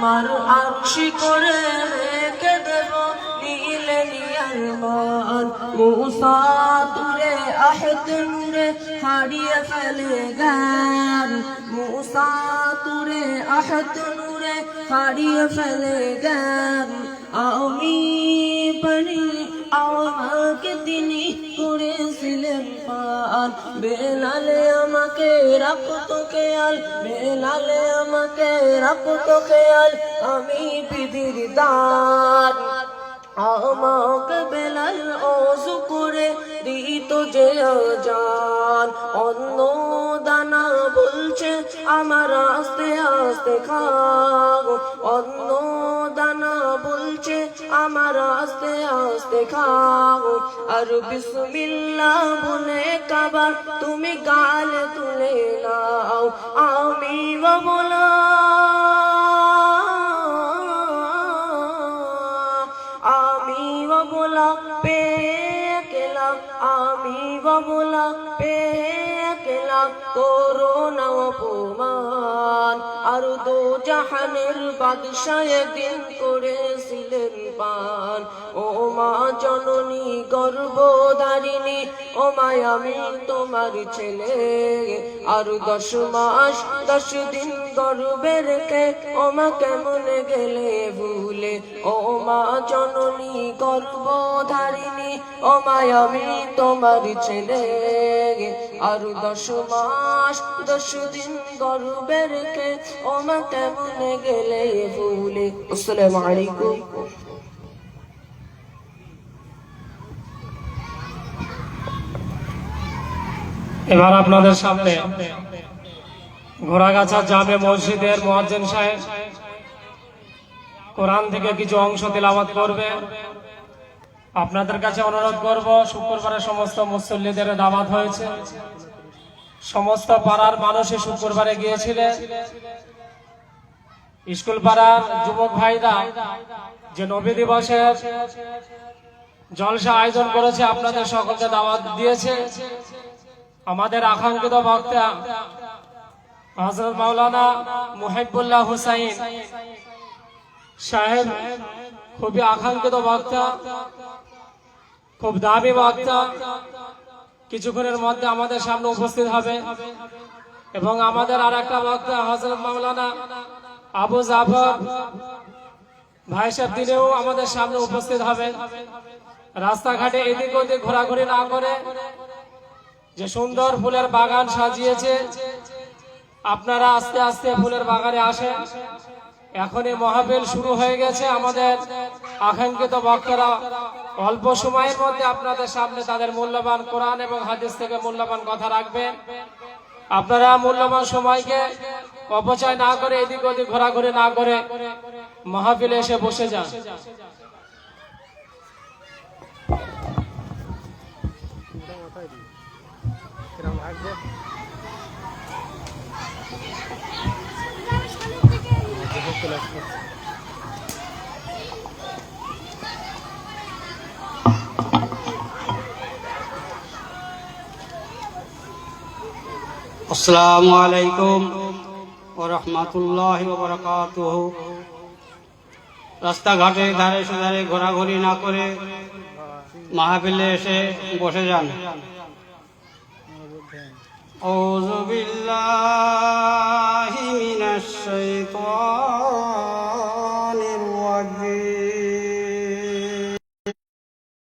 আমার আরশি করে রেখে দেব নীলে নিয়ার মান। মুসা তুরে আহদ নূরে হারিয়ে ফেলে জ্ঞান, মুসা তুরে আহদ নূরে হারিয়ে ফেলে জ্ঞান। আমি পারি আমাকে তিনি করেছিলেন পান, বেলালে আমাকে রাখতো খেয়াল, বেলালে আমাকে রাখতো খেয়াল, আমি বিধির দান। আমাকে বেলাল ওযু করে দিত যে আজান, অন্য দানা বলছে আমার আস্তে আস্তে খাও, অন্য দানা বলছে আমার আস্তে আস্তে খাও। আর বিসমিল্লাহ বলে কাবা তুমি গালে তুলে নাও, আমি বলা বলা পে কেলা, আমি বলা পে কেলা, করোনা অপমান। আর দো জাহানের বাদশাহ দিন করেছিলেন পান। ও মা জননী গর্ভধারিণী, ও মায় আমি তোমার ছেলে। আর 10 মাস 10 দিন গর্ভে রেখে ও মা কেমন গেলে ভুলে। ও মা জননী গর্ভধারিণী, ও মায় আমি তোমার ছেলে। আর 10 মাস 10 দিন গর্ভে রেখে ও মা কেমন গেলে ভুলে। আসসালামু আলাইকুম। এবার আপনাদের সামনে ঘোড়াগাছা জামে মসজিদের মুয়াজ্জিন সাহেব কোরআন থেকে কিছু অংশ তিলাওয়াত করবে। আপনাদের কাছে অনুরোধ করব, শুক্রবারে সমস্ত মুসল্লিদের দাওয়াত হয়েছে, সমস্ত পাড়ার মানুষই শুক্রবারে গিয়েছিলেন। স্কুল পাড়ার যুবক ভাইরা যে নবী দিবসের জলসা আয়োজন করেছে, আপনাদের সকলকে দাওয়াত দিয়েছে। আমাদের আকাঙ্ক্ষিত বক্তা হযরত মাওলানা মুহিবুল্লাহ হুসাইন সাহেব খুবই আকাঙ্ক্ষিত বক্তা, খুব দামি বক্তা, কিছুক্ষণের মধ্যে আমাদের সামনে উপস্থিত হবে। এবং আমাদের আর একটা বক্তা হযরত মাওলানা আবু জাফর ভাই সাহেব, তিনিও আমাদের সামনে উপস্থিত হবে। রাস্তাঘাটে এদিক ওদিক ঘোরাঘুরি না করে যে সুন্দর ফুলের বাগান সাজিয়েছে, আপনারা আস্তে আস্তে ফুলের বাগানে আসেন। এখনই মাহফিল শুরু হয়ে গেছে। আমাদের আকাঙ্ক্ষিত বক্তারা অল্প সময়ের মধ্যে আপনাদের সামনে তাদের মূল্যবান কোরআন এবং হাদিস থেকে মূল্যবান কথা রাখবেন। আপনারা মূল্যবান সময়কে অপচয় না করে এদিক ওদিক ঘোরাঘুরি না করে মাহফিলে এসে বসে যান। আসসালামু আলাইকুম ওয়া রাহমাতুল্লাহি ওয়া বারাকাতুহু। রাস্তাঘাটে ধারে সুধারে ঘোরাঘুরি না করে মাহফিলে এসে বসে যান। আউযু বিল্লাহি মিনাশ শাইতানির